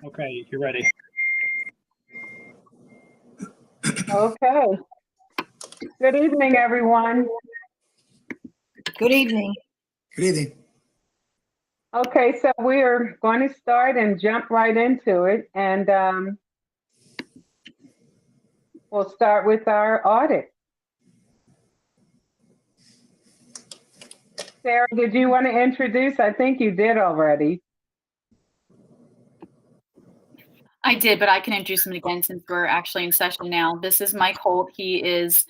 Okay, you're ready. Okay. Good evening, everyone. Good evening. Good evening. Okay, so we are going to start and jump right into it. And we'll start with our audit. Sarah, did you want to introduce? I think you did already. I did, but I can introduce him again since we're actually in session now. This is Mike Holt. He is,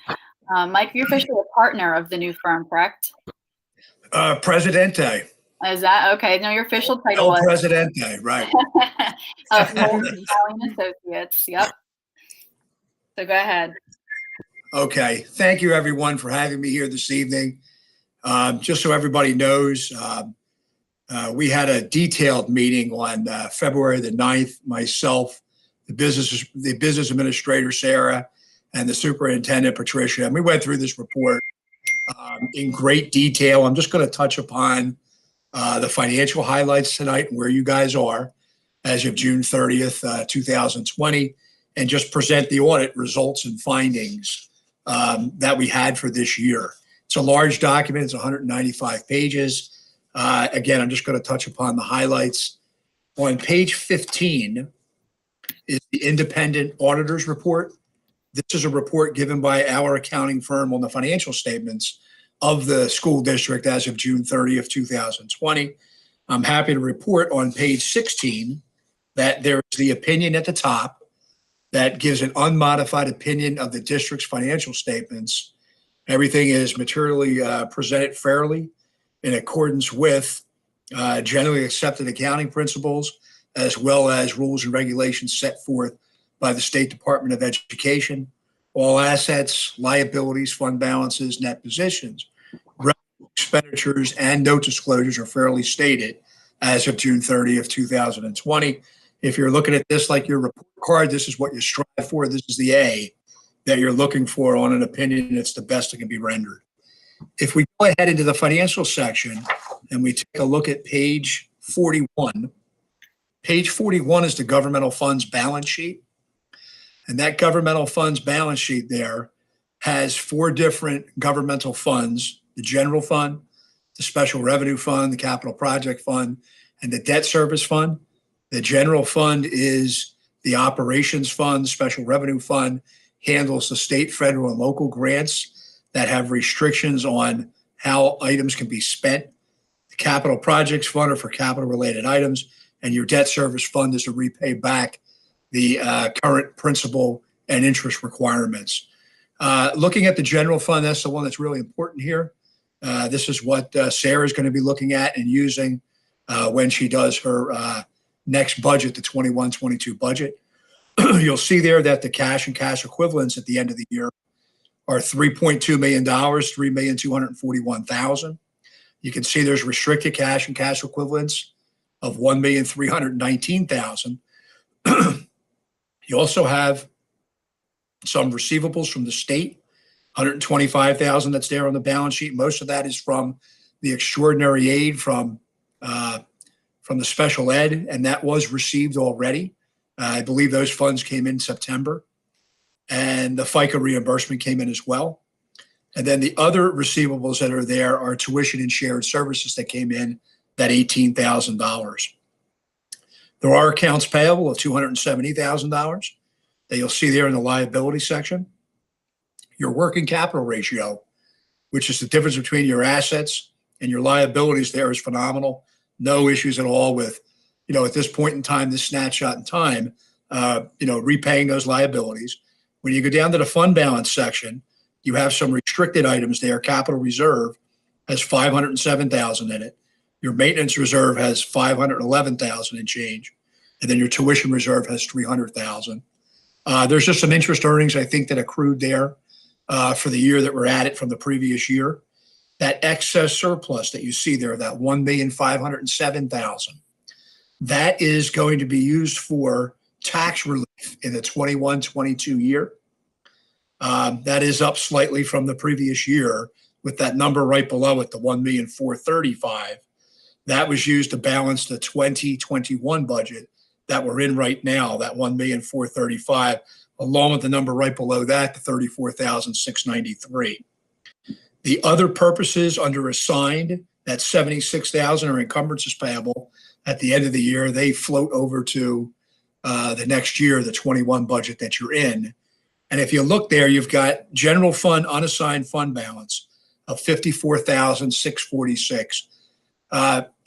Mike, you're officially a partner of the new firm, correct? Presidente. Is that okay? No, your official title El was Presidente, right. of Holt Italian Associates. Yep. So go ahead. Okay. Thank you, everyone, for having me here this evening. Just so everybody knows, we had a detailed meeting on February the 9th, myself, the business administrator, Sarah, and the superintendent, Patricia. And we went through this report in great detail. I'm just going to touch upon the financial highlights tonight and where you guys are as of June 30th, 2020, and just present the audit results and findings that we had for this year. It's a large document. It's 195 pages. Again, I'm just going to touch upon the highlights. On page 15 is the independent auditor's report. This is a report given by our accounting firm on the financial statements of the school district as of June 30th, 2020. I'm happy to report on page 16 that there is the opinion at the top that gives an unmodified opinion of the district's financial statements. Everything is materially presented fairly in accordance with generally accepted accounting principles, as well as rules and regulations set forth by the State Department of Education. All assets, liabilities, fund balances, net positions, expenditures, and note disclosures are fairly stated as of June 30th, 2020. If you're looking at this like your report card, this is what you strive for. This is the A that you're looking for on an opinion. It's the best that can be rendered. If we go ahead into the financial section and we take a look at page 41, page 41 is the governmental funds balance sheet. And that governmental funds balance sheet there has 4 different governmental funds: the general fund, the special revenue fund, the capital project fund, and the debt service fund. The general fund is the operations fund. The special revenue fund handles the state, federal, and local grants that have restrictions on how items can be spent. The capital projects fund are for capital related items, and your debt service fund is to repay back the current principal and interest requirements. Looking at the general fund, that's the one that's really important here. This is what Sarah is going to be looking at and using when she does her next budget, the 21-22 budget. You'll see there that the cash and cash equivalents at the end of the year are $3.2 million, $3,241,000. You can see there's restricted cash and cash equivalents of $1,319,000. You also have some receivables from the state, $125,000 that's there on the balance sheet. Most of that is from the extraordinary aid from the special ed, and that was received already. I believe those funds came in September, and the FICA reimbursement came in as well. And then the other receivables that are there are tuition and shared services that came in, that $18,000. There are accounts payable of $270,000 that you'll see there in the liability section. Your working capital ratio, which is the difference between your assets and your liabilities, there is phenomenal. No issues at all with, at this point in time, this snapshot in time, repaying those liabilities. When you go down to the fund balance section, you have some restricted items there. Capital reserve has $507,000 in it. Your maintenance reserve has $511,000 and change. And then your tuition reserve has $300,000. There's just some interest earnings, I think, that accrued there for the year that we're at it from the previous year. That excess surplus that you see there, that $1,507,000, that is going to be used for tax relief in the 21-22 year. That is up slightly from the previous year with that number right below it, the $1,435,000. That was used to balance the 2021 budget that we're in right now, that 1,435,000, along with the number right below that, the 34,693. The other purposes under assigned, that 76,000 are encumbrances payable at the end of the year. They float over to the next year, the 21 budget that you're in. And if you look there, you've got general fund unassigned fund balance of 54,646.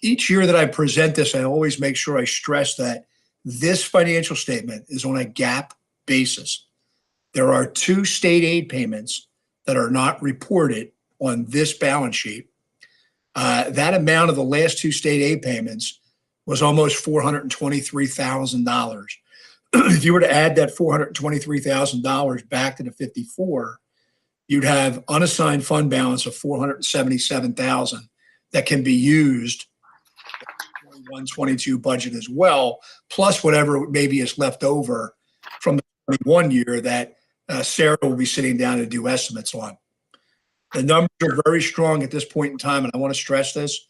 Each year that I present this, I always make sure I stress that this financial statement is on a GAAP basis. There are 2 state aid payments that are not reported on this balance sheet. That amount of the last 2 state aid payments was almost $423,000. If you were to add that $423,000 back to the 54, you'd have unassigned fund balance of $477,000 that can be used in the 21-22 budget as well, plus whatever maybe is left over from the 21 year that Sarah will be sitting down to do estimates on. The numbers are very strong at this point in time, and I want to stress this.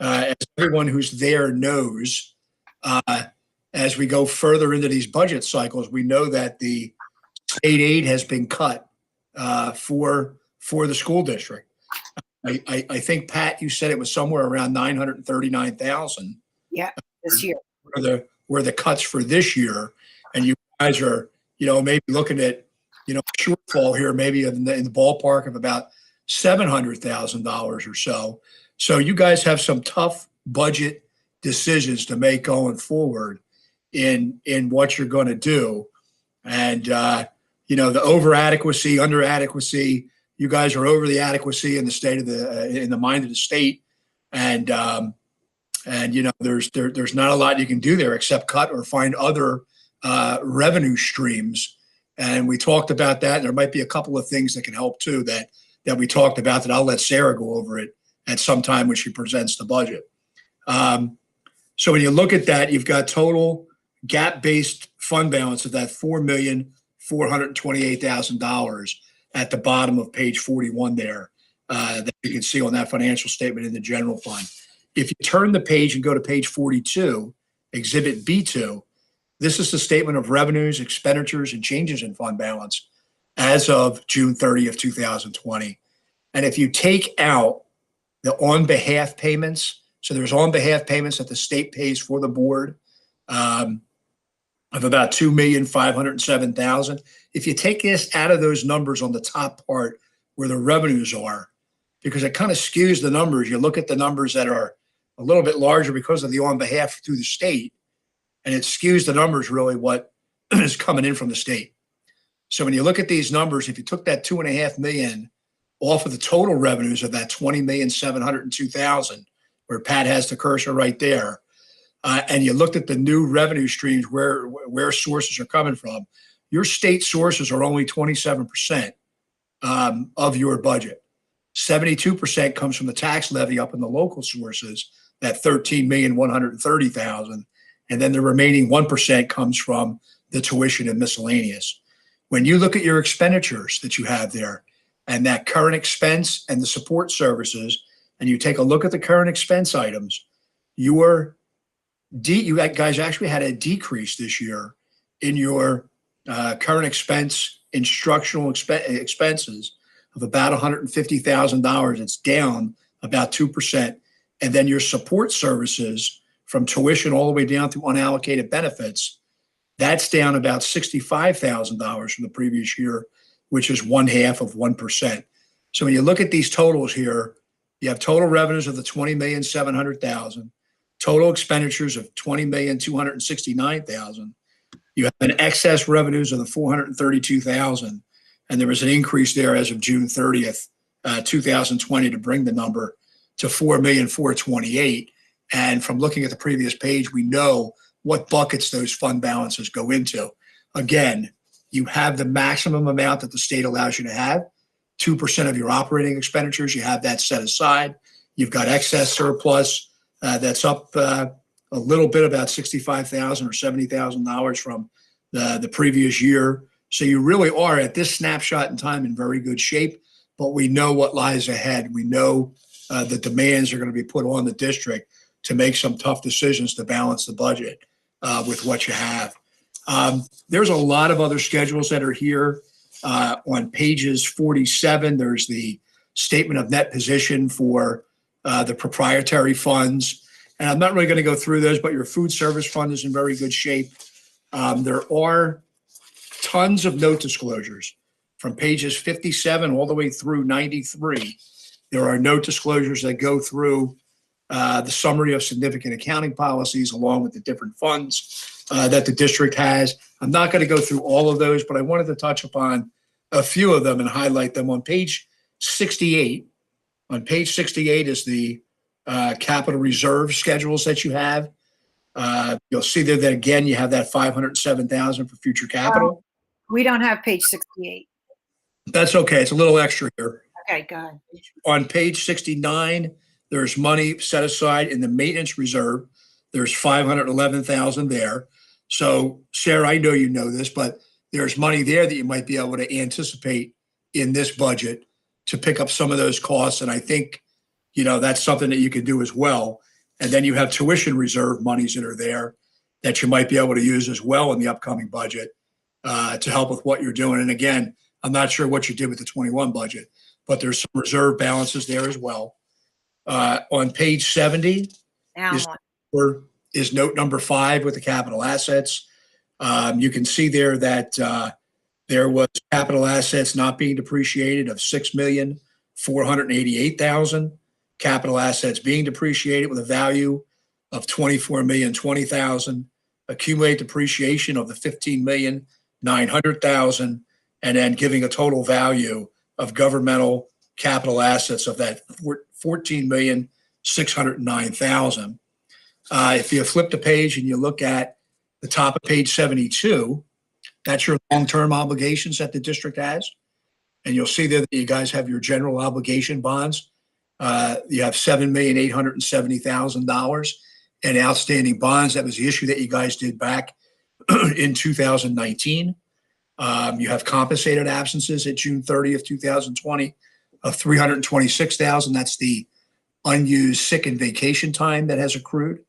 As everyone who's there knows, as we go further into these budget cycles, we know that the state aid has been cut for the school district. I think, Pat, you said it was somewhere around 939,000. Yeah, this year. Were the cuts for this year, and you guys are, maybe looking at, shortfall here, maybe in the ballpark of about $700,000 or so. So you guys have some tough budget decisions to make going forward in what you're going to do. And, the over adequacy, under adequacy, you guys are over the adequacy in the state of in the mind of the state. And there's not a lot you can do there except cut or find other revenue streams. And we talked about that. There might be a couple of things that can help too that we talked about that I'll let Sarah go over it at some time when she presents the budget. So when you look at that, you've got total GAAP-based fund balance of that $4,428,000 at the bottom of page 41 there that you can see on that financial statement in the general fund. If you turn the page and go to page 42, Exhibit B2, this is the statement of revenues, expenditures, and changes in fund balance as of June 30th, 2020. And if you take out the on behalf payments, so there's on behalf payments that the state pays for the board of about $2,507,000. If you take this out of those numbers on the top part where the revenues are, because it kind of skews the numbers, you look at the numbers that are a little bit larger because of the on behalf through the state, and it skews the numbers really what is coming in from the state. So when you look at these numbers, if you took that $2.5 million off of the total revenues of that $20,702,000, where Pat has the cursor right there, and you looked at the new revenue streams where sources are coming from, your state sources are only 27% of your budget. 72% comes from the tax levy up in the local sources, that $13,130,000, and then the remaining 1% comes from the tuition and miscellaneous. When you look at your expenditures that you have there and that current expense and the support services, and you take a look at the current expense items, you guys actually had a decrease this year in your current expense, instructional expenses of about $150,000. It's down about 2%. And then your support services from tuition all the way down through unallocated benefits, that's down about $65,000 from the previous year, which is 0.5%. So when you look at these totals here, you have total revenues of the $20,700,000, total expenditures of $20,269,000. You have an excess revenues of the $432,000, and there was an increase there as of June 30th, 2020, to bring the number to $4,428,000. And from looking at the previous page, we know what buckets those fund balances go into. Again, you have the maximum amount that the state allows you to have, 2% of your operating expenditures. You have that set aside. You've got excess surplus that's up a little bit, about $65,000 or $70,000 from the previous year. So you really are at this snapshot in time in very good shape, but we know what lies ahead. We know the demands are going to be put on the district to make some tough decisions to balance the budget. with what you have. There's a lot of other schedules that are here. On pages 47, there's the statement of net position for the proprietary funds. And I'm not really going to go through those, but your food service fund is in very good shape. There are tons of note disclosures from pages 57 all the way through 93. There are note disclosures that go through the summary of significant accounting policies along with the different funds that the district has. I'm not going to go through all of those, but I wanted to touch upon a few of them and highlight them. On page 68 is the capital reserve schedules that you have. You'll see there that again, you have that 507,000 for future capital. We don't have page 68. That's okay. It's a little extra here. Okay, go ahead. On page 69, there's money set aside in the maintenance reserve. There's 511,000 there. So Sarah, I know you know this, but there's money there that you might be able to anticipate in this budget to pick up some of those costs. And I think, that's something that you can do as well. And then you have tuition reserve monies that are there that you might be able to use as well in the upcoming budget to help with what you're doing. And again, I'm not sure what you did with the 21 budget, but there's some reserve balances there as well. On page 70 is note number 5 with the capital assets. You can see there that there was capital assets not being depreciated of $6,488,000. Capital assets being depreciated with a value of $24,020,000. Accumulated depreciation of the $15,900,000, and then giving a total value of governmental capital assets of that $14,609,000. If you flip the page and you look at the top of page 72, that's your long-term obligations that the district has. And you'll see there that you guys have your general obligation bonds. You have $7,870,000 in outstanding bonds. That was the issue that you guys did back in 2019. You have compensated absences at June 30th, 2020 of $326,000. That's the unused sick and vacation time that has accrued.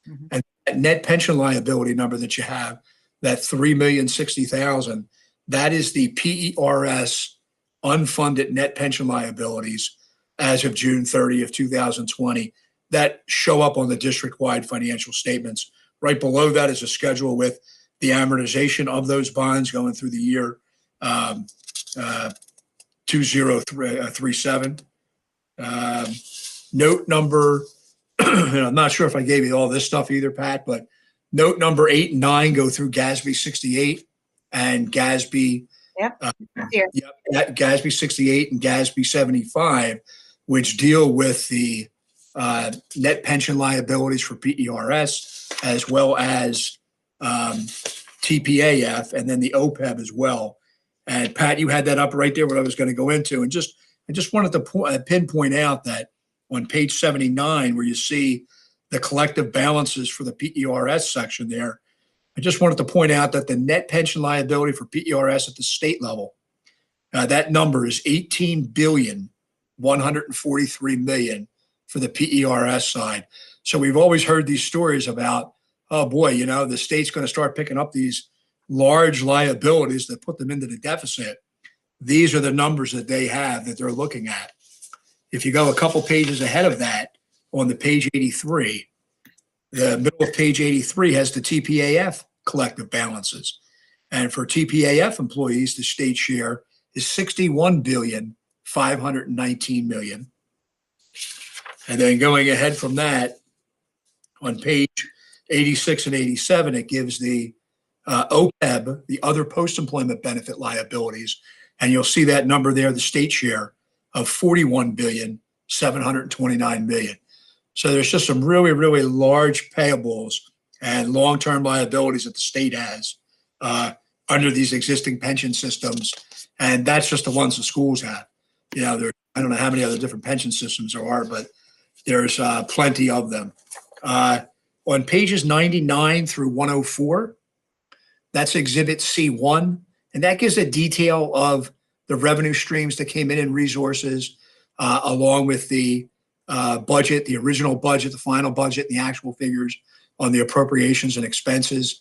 Mm-hmm. And that net pension liability number that you have, that $3,060,000, that is the PERS unfunded net pension liabilities as of June 30th, 2020, that show up on the district-wide financial statements. Right below that is a schedule with the amortization of those bonds going through the year 2037. Note number, and I'm not sure if I gave you all this stuff either, Pat, but note number 8 and 9 go through GASB 68 and GASB. GASB 68 and GASB 75, which deal with the net pension liabilities for PERS as well as TPAF, and then the OPEB as well. And Pat, you had that up right there, what I was going to go into. And I just wanted to pinpoint out that on page 79, where you see the collective balances for the PERS section there, I just wanted to point out that the net pension liability for PERS at the state level, that number is $18,143,000,000 for the PERS side. So we've always heard these stories about, oh boy, the state's going to start picking up these large liabilities that put them into the deficit. These are the numbers that they have that they're looking at. If you go a couple pages ahead of that, on the page 83, the middle of page 83 has the TPAF collective balances. And for TPAF employees, the state share is $61,519,000,000. And then going ahead from that, on page 86 and 87, it gives the OPEB, the other post-employment benefit liabilities. And you'll see that number there, the state share of $41,729,000,000. So there's just some really, really large payables and long-term liabilities that the state has under these existing pension systems. And that's just the ones the schools have. I don't know how many other different pension systems there are, but there's plenty of them. On pages 99 through 104, that's Exhibit C1, and that gives a detail of the revenue streams that came in resources, along with the budget, the original budget, the final budget, and the actual figures on the appropriations and expenses.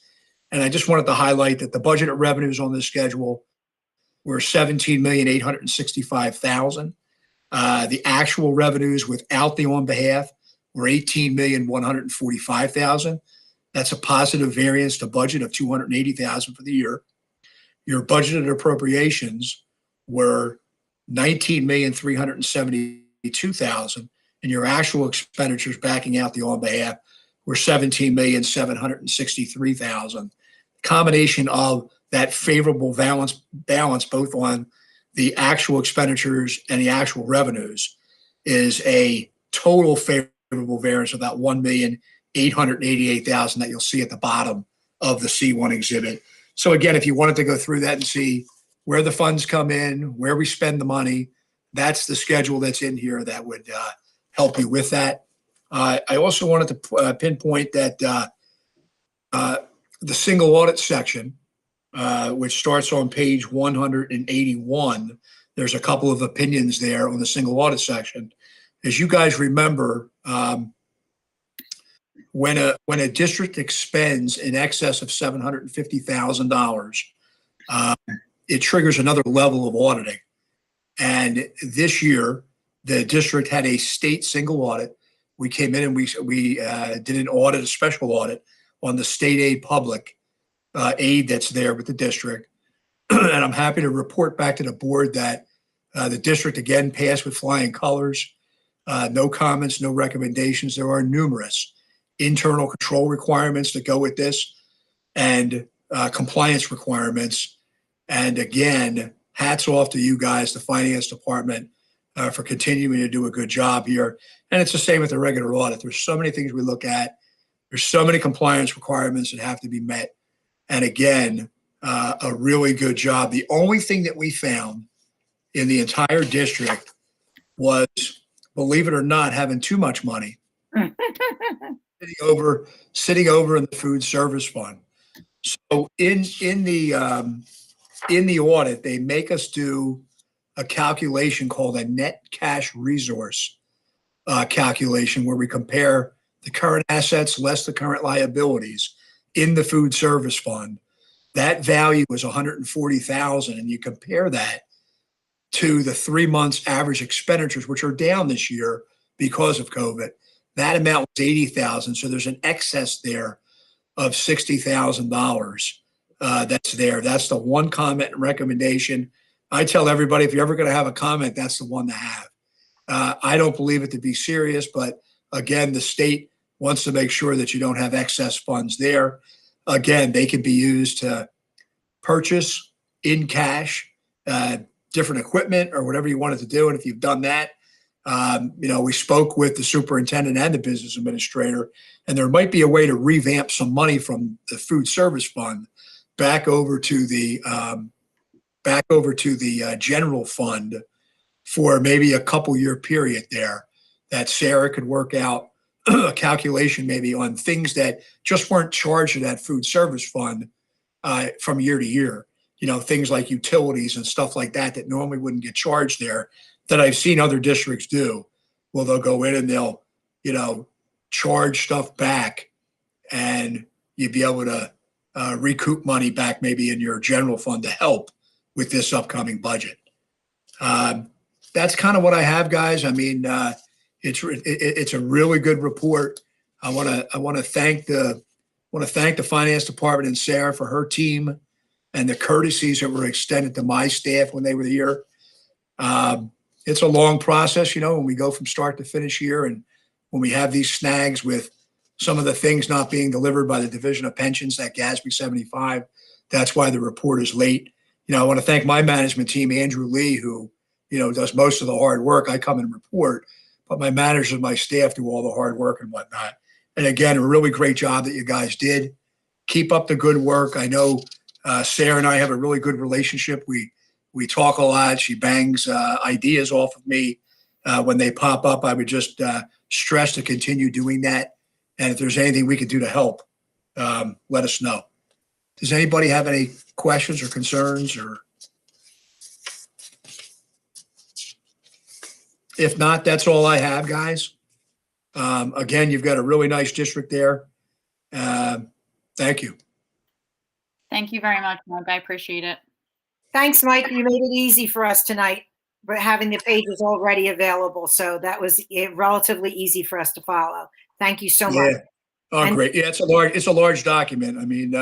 And I just wanted to highlight that the budgeted revenues on this schedule were $17,865,000. The actual revenues without the on behalf were $18,145,000. That's a positive variance to budget of $280,000 for the year. Your budgeted appropriations were $19,372,000, and your actual expenditures backing out the on behalf were $17,763,000. Combination of that favorable balance both on the actual expenditures and the actual revenues is a total favorable variance of about $1,888,000 that you'll see at the bottom of the C1 exhibit. So again, if you wanted to go through that and see where the funds come in, where we spend the money, that's the schedule that's in here that would help you with that. I also wanted to pinpoint that the single audit section, which starts on page 181, there's a couple of opinions there on the single audit section. As you guys remember, when a district expends in excess of $750,000, it triggers another level of auditing. And this year, the district had a state single audit. We came in and we did an audit, a special audit on the state aid public aid that's there with the district. And I'm happy to report back to the board that the district again passed with flying colors. No comments, no recommendations. There are numerous internal control requirements that go with this and compliance requirements. And again, hats off to you guys, the finance department, for continuing to do a good job here. And it's the same with the regular audit. There's so many things we look at. There's so many compliance requirements that have to be met. And again, a really good job. The only thing that we found in the entire district was, believe it or not, having too much money sitting over in the food service fund. So in the audit, they make us do a calculation called a net cash resource calculation, where we compare the current assets less the current liabilities in the food service fund. That value was $140,000, and you compare that to the 3 months average expenditures, which are down this year because of COVID. That amount was $80,000, so there's an excess there of $60,000 that's there. That's the one comment and recommendation. I tell everybody, if you're ever going to have a comment, that's the one to have. I don't believe it to be serious, but again, the state wants to make sure that you don't have excess funds there. Again, they can be used to purchase in cash, different equipment or whatever you wanted to do. And if you've done that, we spoke with the superintendent and the business administrator, and there might be a way to revamp some money from the food service fund back over to the general fund for maybe a couple year period there, that Sarah could work out a calculation maybe on things that just weren't charged to that food service fund from year to year. Things like utilities and stuff like that that normally wouldn't get charged there, that I've seen other districts do. Well, they'll go in and they'll, charge stuff back, and you'd be able to recoup money back maybe in your general fund to help with this upcoming budget. That's kind of what I have, guys. I mean, it's a really good report. I want to thank the finance department and Sarah for her team and the courtesies that were extended to my staff when they were here. It's a long process, when we go from start to finish here, and when we have these snags with some of the things not being delivered by the Division of Pensions, that GASB 75. That's why the report is late. I want to thank my management team, Andrew Lee, who, does most of the hard work. I come and report, but my managers and my staff do all the hard work and whatnot. And again, a really great job that you guys did. Keep up the good work. I know Sarah and I have a really good relationship. We talk a lot. She bangs ideas off of me when they pop up. I would just stress to continue doing that. And if there's anything we could do to help, let us know. Does anybody have any questions or concerns? Or if not, that's all I have, guys. Again, you've got a really nice district there. Thank you. Thank you very much, Mike. I appreciate it. Thanks, Mike. You made it easy for us tonight, but having the pages already available. So that was relatively easy for us to follow. Thank you so much. Yeah. Oh, And- great. Yeah, it's a large document. I mean,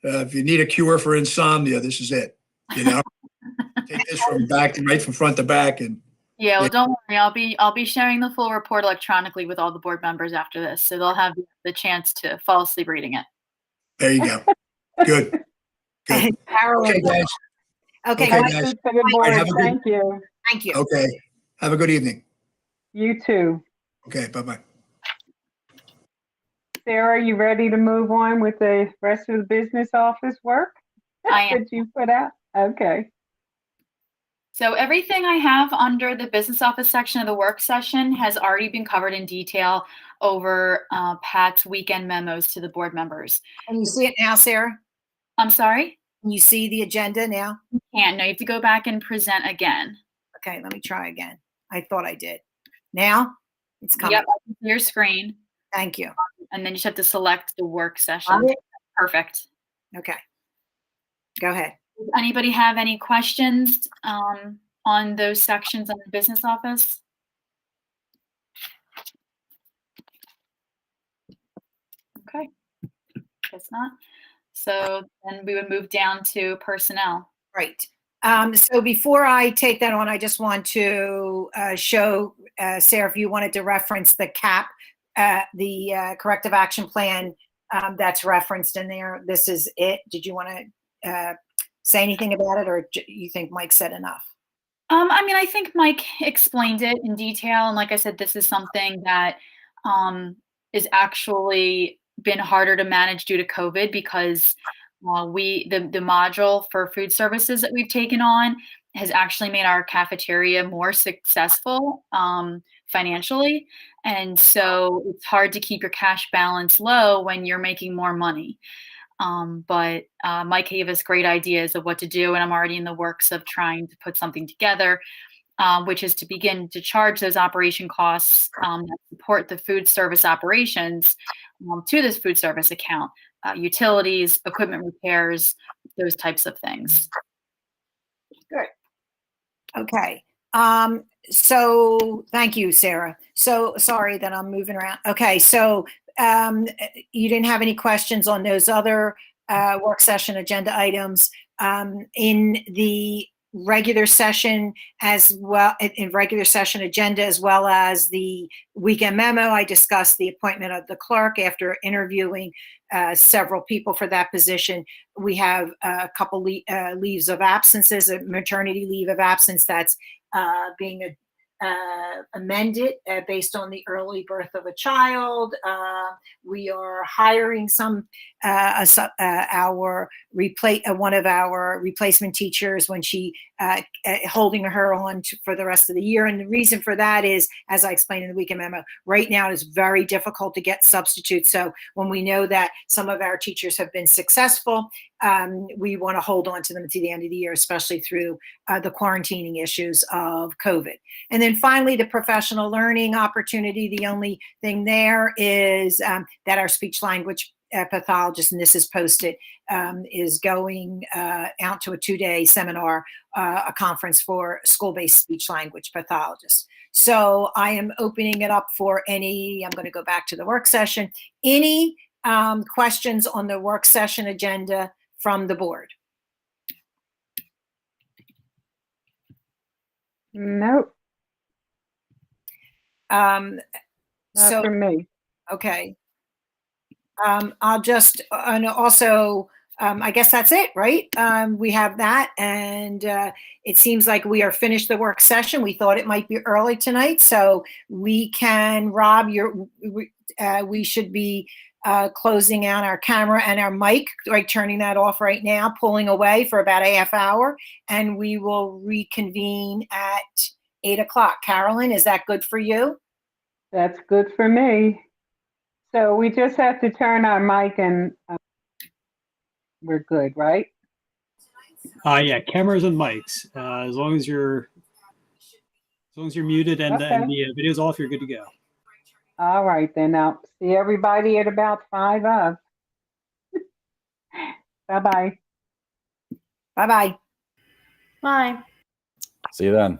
if you need a cure for insomnia, this is it. You know, take this right from front to back, and Yeah, well, don't worry. I'll be sharing the full report electronically with all the board members after this, so they'll have the chance to fall asleep reading it. there you go. Good. Good. and Carolyn. Okay, guys. Okay, Okay, Mike, guys. To the All board, right, have a good- thank you. thank you. Okay. Have a good evening. You too. Okay. Bye-bye. Sarah, you ready to move on with the rest of the business office work I am. that you put out? Okay. So everything I have under the business office section of the work session has already been covered in detail over Pat's weekend memos to the board members. Can you see it now, Sarah? I'm sorry? Can you see the agenda now? Can't. No, you have to go back and present again. Okay, let me try again. I thought I did. Now it's coming. Yep, I can see your screen. Thank you. And then you just have to select the work session. Got it? Perfect. Okay. Go ahead. Does anybody have any questions on those sections on the business office? Okay, guess not. So then we would move down to personnel. Right. So before I take that on, I just want to show, Sarah, if you wanted to reference the CAP, the corrective action plan that's referenced in there. This is it. Did you want to say anything about it, or you think Mike said enough? I mean, I think Mike explained it in detail. And like I said, this is something that is actually been harder to manage due to COVID because the module for food services that we've taken on has actually made our cafeteria more successful financially. And so it's hard to keep your cash balance low when you're making more money. But Mike gave us great ideas of what to do, and I'm already in the works of trying to put something together, which is to begin to charge those operation costs that support the food service operations to this food service account, utilities, equipment repairs, those types of things. Good. Okay. So thank you, Sarah. So sorry that I'm moving around. Okay. So you didn't have any questions on those other work session agenda items. In the regular session as well, in regular session agenda, as well as the weekend memo, I discussed the appointment of the clerk after interviewing several people for that position. We have a couple leaves of absences, a maternity leave of absence that's being amended based on the early birth of a child. We are hiring one of our replacement teachers when she holding her on for the rest of the year. And the reason for that is, as I explained in the weekend memo, right now it is very difficult to get substitutes. So when we know that some of our teachers have been successful, we want to hold on to them to the end of the year, especially through the quarantining issues of COVID. And then finally, the professional learning opportunity. The only thing there is that our speech language pathologist, and this is posted, is going out to a 2-day seminar, a conference for school-based speech language pathologists. So I am opening it up for I'm going to go back to the work session. Any questions on the work session agenda from the board? Nope, not So, for me. okay. I'll just, and also, I guess that's it, right? We have that, and it seems like we are finished the work session. We thought it might be early tonight, so we can, Rob, we should be closing out our camera and our mic, like turning that off right now, pulling away for about a half hour, and we will reconvene at 8 o'clock. Carolyn, is that good for you? That's good for me. So we just have to turn our mic and we're good, right? Yeah, cameras and mics. As long as you're muted and Okay. the video's off, you're good to go. All right, then I'll see everybody at about 5 of. Bye-bye. Bye-bye. Bye. See you then.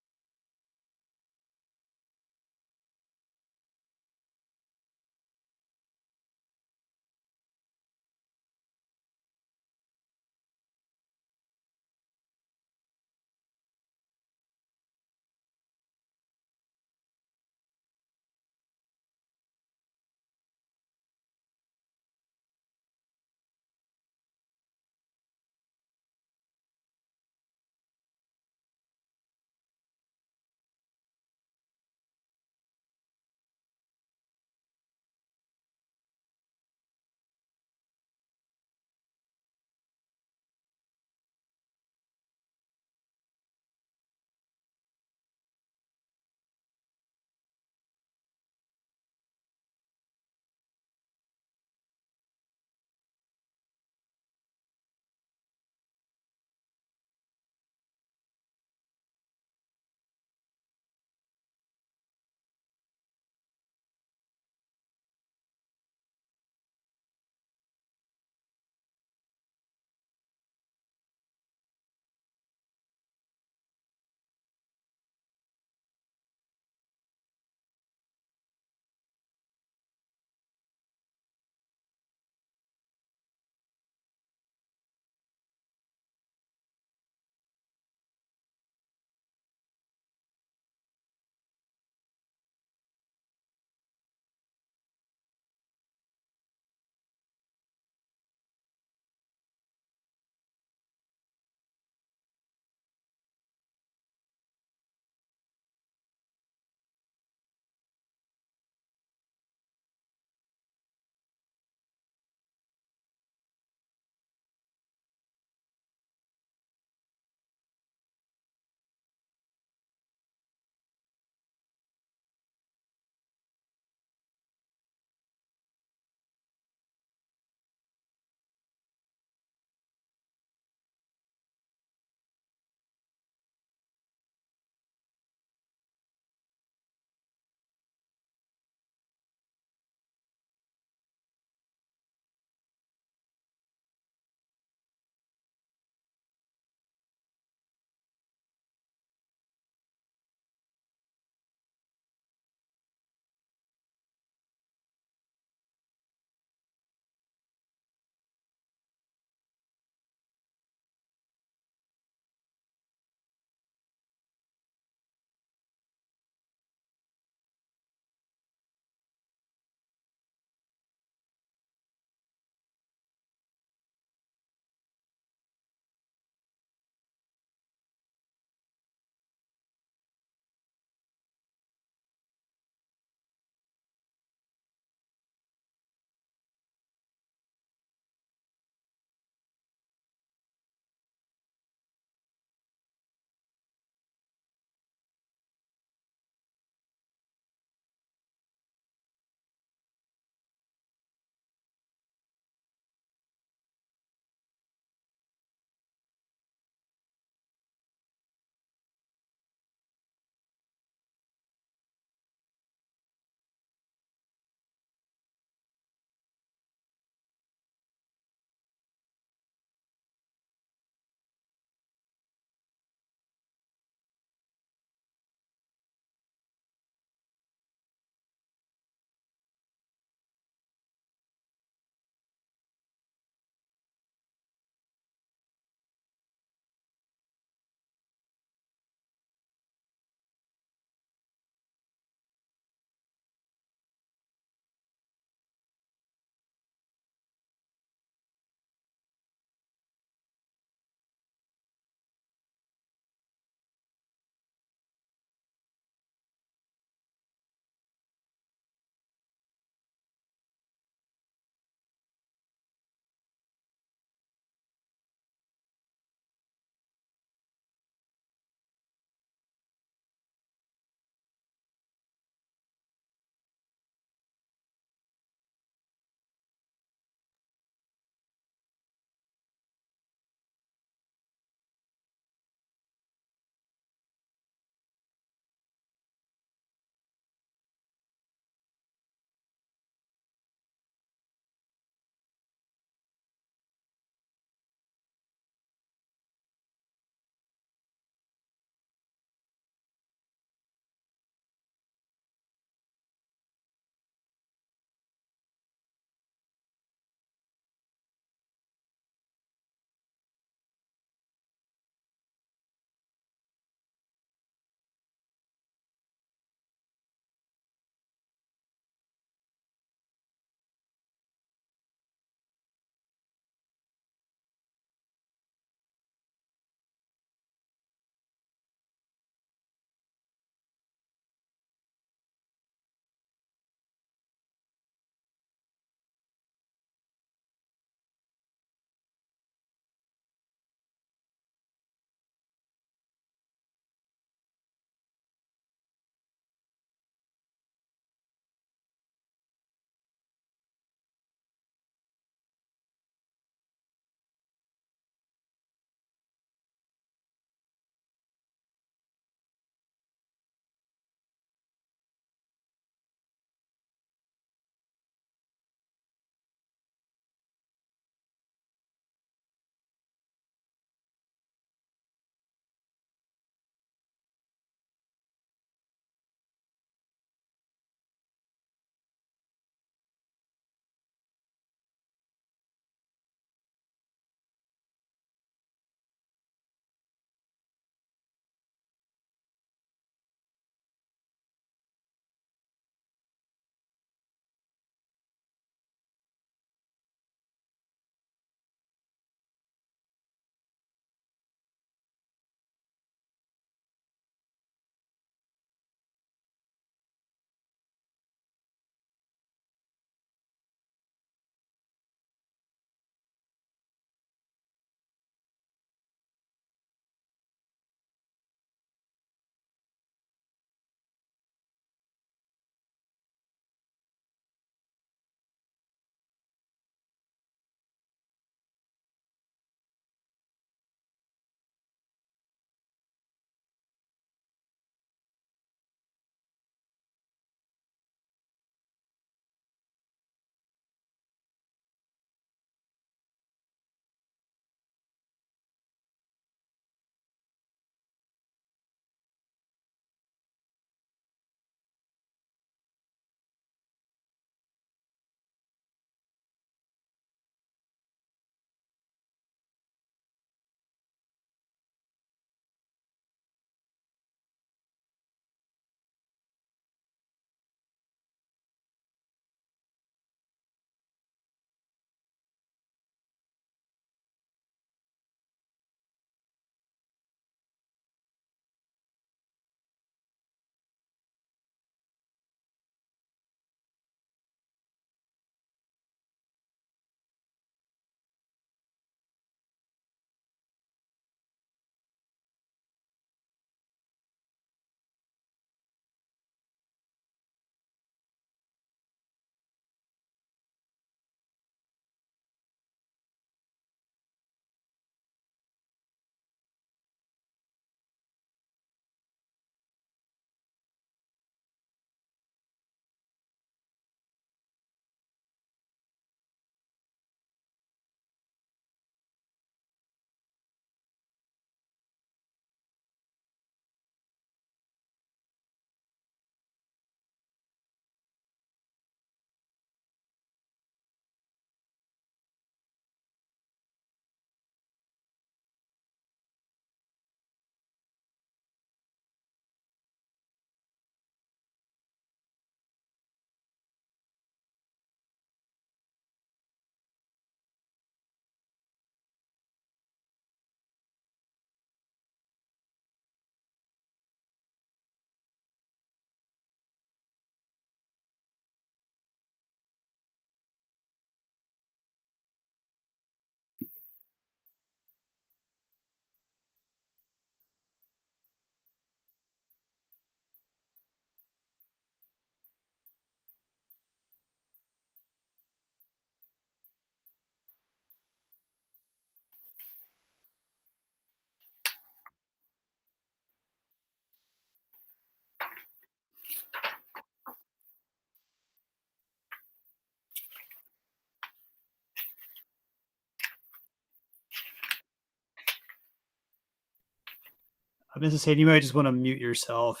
Mrs. Hayden, you might just want to mute yourself.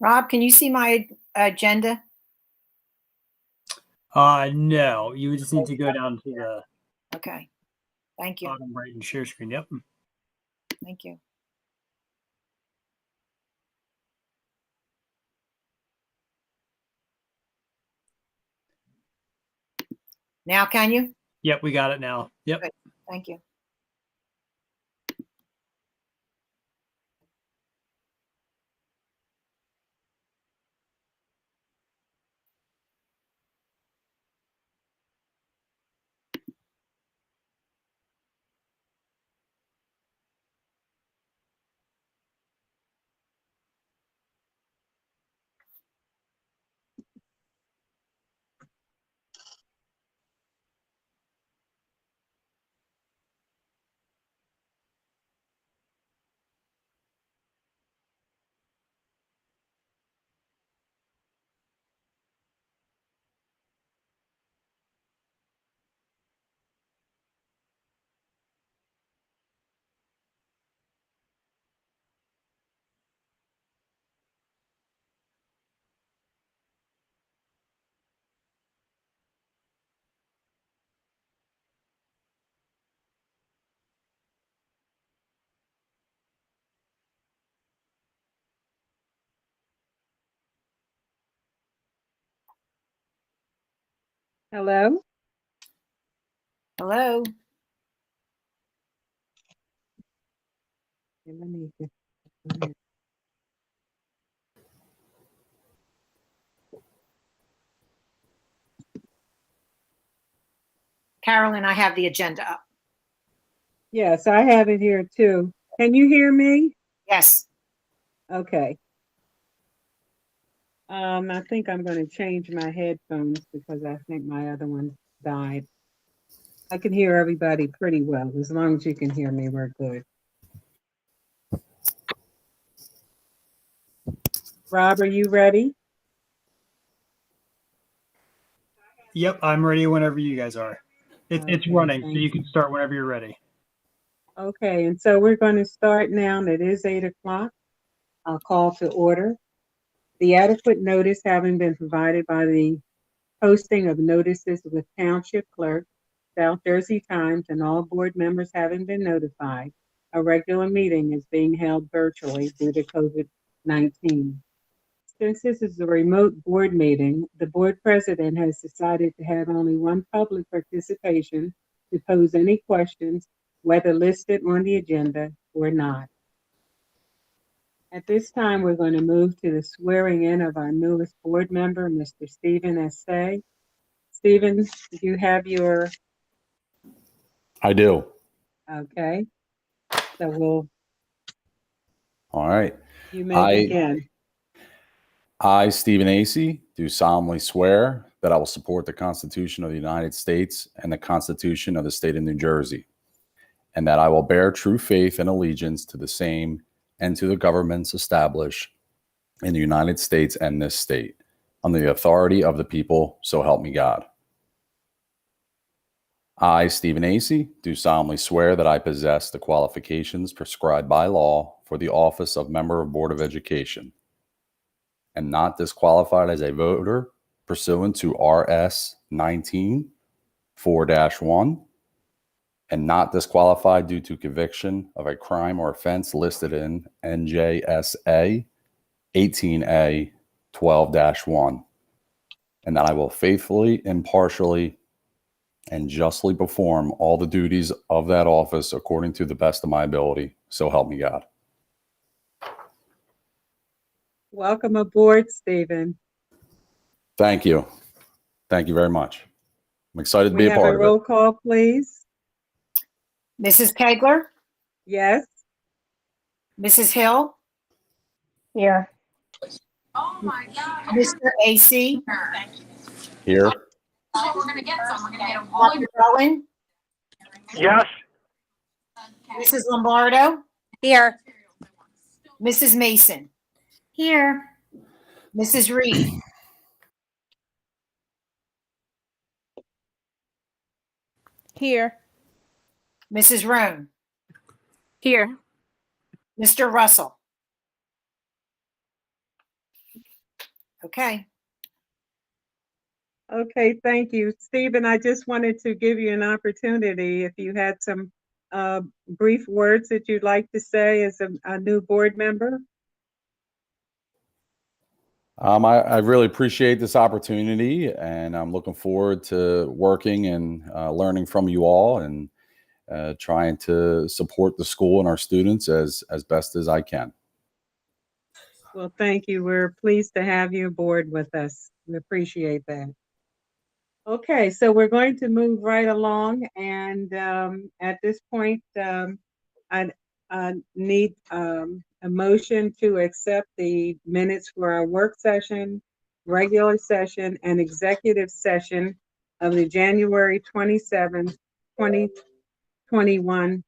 Rob, can you see my agenda? No, you just need to go down to the Okay. Thank you. bottom right and share screen. Yep. Thank you. Now can you? Yep, we got it now. Yep. Good. Thank you. Hello? Hello? Let me get- Carolyn, I have the agenda up. Yes, I have it here too. Can you hear me? Yes. Okay. I think I'm going to change my headphones because I think my other one died. I can hear everybody pretty well. As long as you can hear me, we're good. Rob, are you ready? Yep, I'm ready whenever you guys are. It's Okay, running, so thank you can start whenever you're ready. Okay, and so we're going to start now. It is 8 o'clock. I'll call to order. The adequate notice having been provided by the posting of notices with Township Clerk, South Jersey Times, and all board members having been notified, a regular meeting is being held virtually due to COVID-19. Since this is a remote board meeting, the board president has decided to have only one public participation to pose any questions, whether listed on the agenda or not. At this time, we're going to move to the swearing in of our newest board member, Mr. Stephen Essay. Stephen, do you have your, I do. okay? So All right. you may begin. I, Stephen Acey, do solemnly swear that I will support the Constitution of the United States and the Constitution of the State of New Jersey, and that I will bear true faith and allegiance to the same and to the governments established in the United States and this state, under the authority of the people, so help me God. I, Stephen Acey, do solemnly swear that I possess the qualifications prescribed by law for the office of Member of Board of Education, and not disqualified as a voter pursuant to RS 19 4-1, and not disqualified due to conviction of a crime or offense listed in NJSA 18A 12-1, and that I will faithfully, impartially, and justly perform all the duties of that office according to the best of my ability. So help me God. Welcome aboard, Stephen. Thank you. Thank you very much. I'm excited to We be a have a part of roll it. call, please. Mrs. Kegler? Yes? Mrs. Hill? Here. Mr. AC? Here. Dr. Bowen? Yes. Mrs. Lombardo? Here. Mrs. Mason? Here. Mrs. Reed? Here. Mrs. Roan? Here. Mr. Russell? Okay. Okay, thank you. Stephen, I just wanted to give you an opportunity if you had some brief words that you'd like to say as a new board member. I really appreciate this opportunity, and I'm looking forward to working and learning from you all, and trying to support the school and our students as best as I can. Well, thank you. We're pleased to have you aboard with us. We appreciate that. Okay, so we're going to move right along, and at this point, I need a motion to accept the minutes for our work session, regular session, and executive session of the January 27th, 2021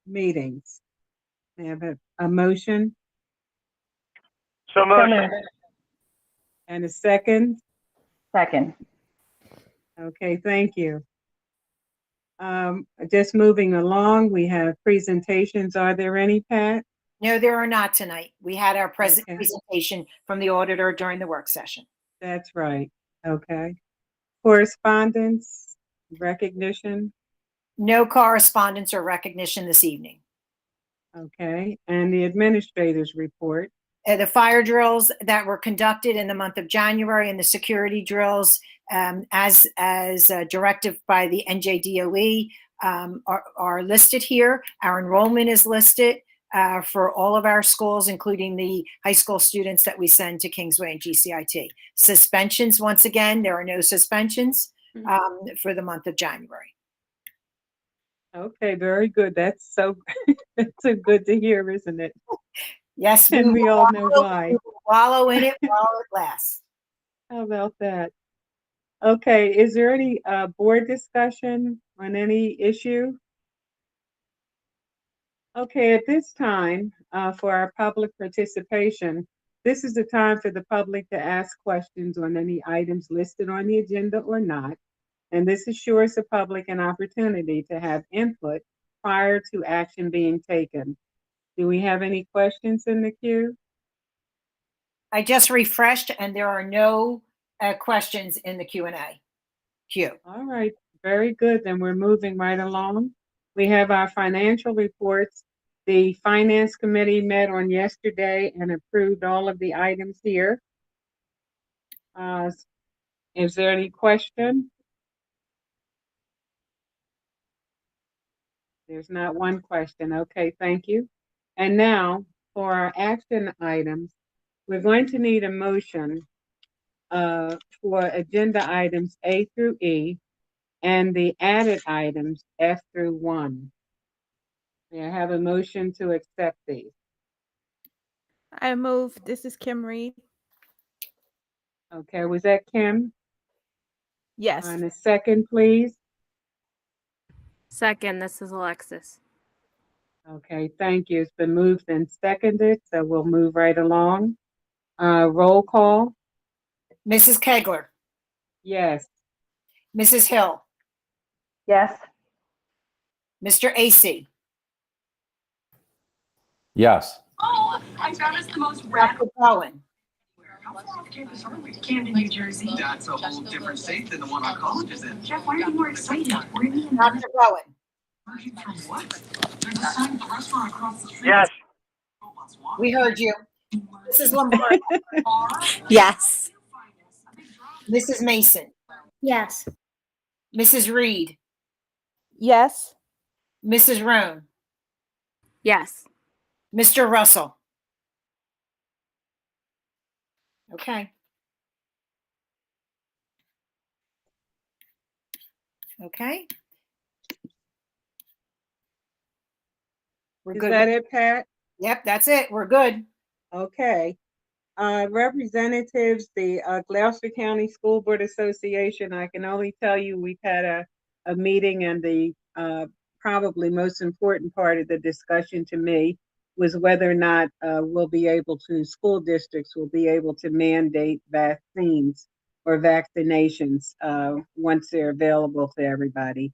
meetings. May I have a motion So moved. and a second? Second. Okay, thank you. Just moving along, we have presentations. Are there any, Pat? No, there are not tonight. We had our Okay. presentation from the auditor during the work session. That's right. Okay. Correspondence, recognition. No correspondence or recognition this evening. Okay. And the administrator's report. The fire drills that were conducted in the month of January and the security drills as directed by the NJDOE are listed here. Our enrollment is listed for all of our schools, including the high school students that we send to Kingsway and GCIT. Suspensions, once again, there are no suspensions for the month of January. Okay, very good. That's so good to hear, isn't it? Yes, And we all know why. We will wallow in it while it lasts. How about that? Okay, is there any board discussion on any issue? Okay, at this time, for our public participation, this is the time for the public to ask questions on any items listed on the agenda or not. And this assures the public an opportunity to have input prior to action being taken. Do we have any questions in the queue? I just refreshed and there are no questions in the Q&A queue. All right, very good. Then we're moving right along. We have our financial reports. The Finance Committee met on yesterday and approved all of the items here. Is there any question? There's not one question. Okay, thank you. And now for our action items, we're going to need a motion for agenda items A through E and the added items F through 1. May I have a motion to accept these? I move. This is Kim Reed. Okay, was that Kim? Yes. On a second, please. Second, this is Alexis. Okay, thank you. It's been moved and seconded, so we'll move right along. Roll call. Mrs. Kegler, Yes. Mrs. Hill, Yes. Mr. AC, Yes. Oh, I found us the most Dr. Bowen, Camden, New Jersey. That's a whole different state than the one our college is in. Jeff, why are you more excited? We're in the Dr. Bowen, Version from what? There's a sign at the restaurant across the street. Yes. we heard you. Mrs. Lombardi, Yes. Mrs. Mason, Yes. Mrs. Reed, Yes. Mrs. Roan, Yes. Mr. Russell. Okay. Okay. We're Is good. that it, Pat? Yep, that's it. We're good. Okay. Representatives, the Gloucester County School Board Association, I can only tell you we've had a meeting, and the probably most important part of the discussion to me was whether or not school districts will be able to mandate vaccines or vaccinations once they're available to everybody.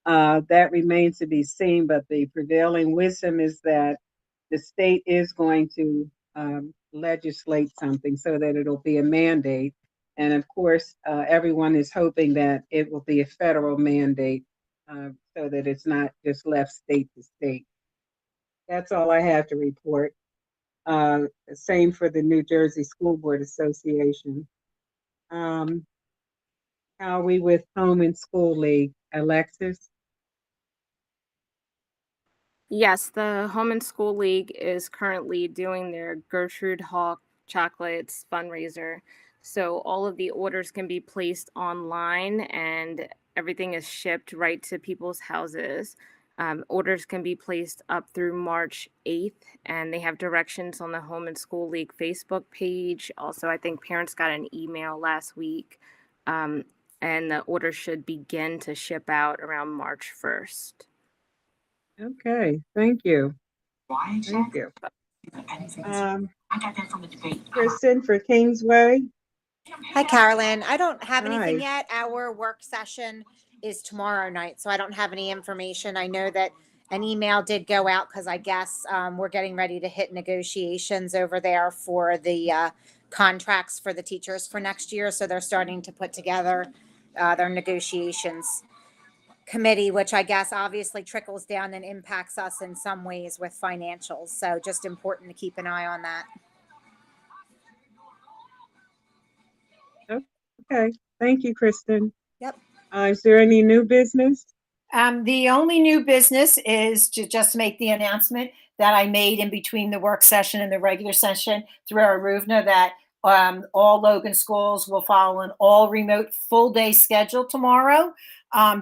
That remains to be seen, but the prevailing wisdom is that the state is going to legislate something so that it'll be a mandate. And of course, everyone is hoping that it will be a federal mandate so that it's not just left state to state. That's all I have to report. Same for the New Jersey School Board Association. How are we with Home and School League? Alexis? Yes, the Home and School League is currently doing their Gertrude Hawk Chocolates fundraiser. So all of the orders can be placed online and everything is shipped right to people's houses. Orders can be placed up through March 8th, and they have directions on the Home and School League Facebook page. Also, I think parents got an email last week, and the orders should begin to ship out around March 1st. Okay, thank you. Why Thank you. I got that from the debate. Kristen for Kingsway? Hi, Carolyn. I don't have anything Hi. yet. Our work session is tomorrow night, so I don't have any information. I know that an email did go out because I guess we're getting ready to hit negotiations over there for the contracts for the teachers for next year. So they're starting to put together their negotiations committee, which I guess obviously trickles down and impacts us in some ways with financials. So just important to keep an eye on that. Okay, thank you, Kristen. Yep. Is there any new business? The only new business is to just make the announcement that I made in between the work session and the regular session through our RUVNA that all Logan schools will follow an all remote full day schedule tomorrow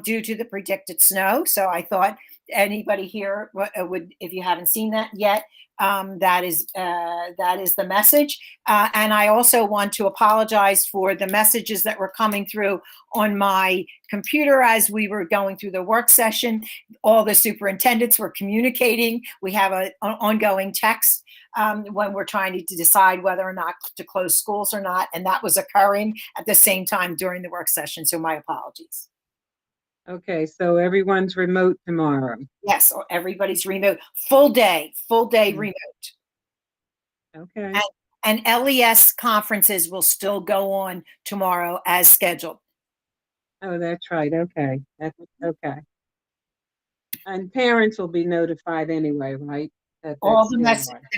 due to the predicted snow. So I thought anybody here would, if you haven't seen that yet, that is the message. And I also want to apologize for the messages that were coming through on my computer as we were going through the work session. All the superintendents were communicating. We have an ongoing text when we're trying to decide whether or not to close schools or not. And that was occurring at the same time during the work session. So my apologies. Okay, so everyone's remote tomorrow. Yes, everybody's remote, full day remote. Okay. And LES conferences will still go on tomorrow as scheduled. Oh, that's right. Okay, that's okay. And parents will be notified anyway, right? All the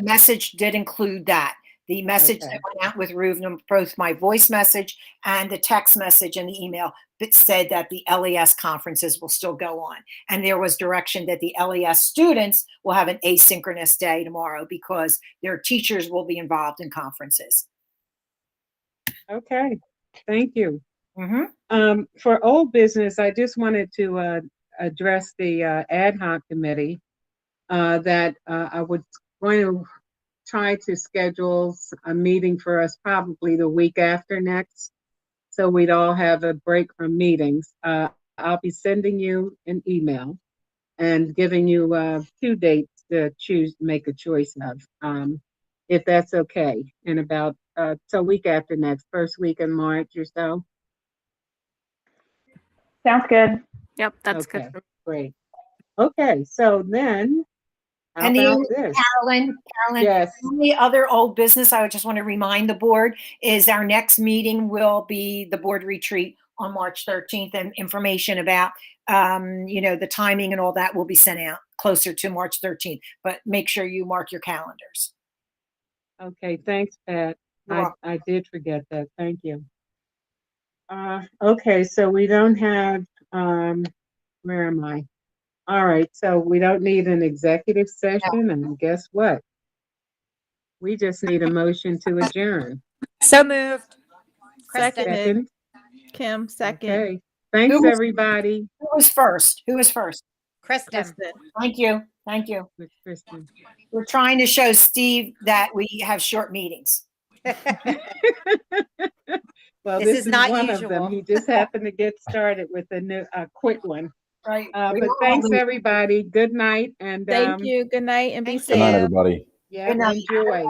message did include that. The message that went out with RUVNA, both my voice message and the text message and the email, that said that the LES conferences will still go on. And there was direction that the LES students will have an asynchronous day tomorrow because their teachers will be involved in conferences. Okay, thank you. Mm-hmm. For old business, I just wanted to address the ad hoc committee that I was going to try to schedule a meeting for us probably the week after next, so we'd all have a break from meetings. I'll be sending you an email and giving you 2 dates to make a choice of, if that's okay. In about so week after next, first week in March or so. Sounds good. Yep, that's Okay, good. great. Okay, so then, how about this? Carolyn, Yes. the only other old business I would just want to remind the board is our next meeting will be the board retreat on March 13th, and information about, the timing and all that will be sent out closer to March 13th, but make sure you mark your calendars. Okay, thanks, Pat. You're welcome. I did forget that. Thank you. Okay, so we don't have, where am I? All right, so we don't need an executive session, and guess what? We just need a motion to adjourn. So moved. Second? Kim, second. Okay, thanks, everybody. Who was first? Kristen. Thank you. Thank you. With Kristen. We're trying to show Steve that we have short meetings. Well, This is not one usual. of them. He just happened to get started with a quick one. Right. But thanks, everybody. Good night. And Thank you. Good night and be Thank safe. Good night, everybody. yeah, Good night. enjoy.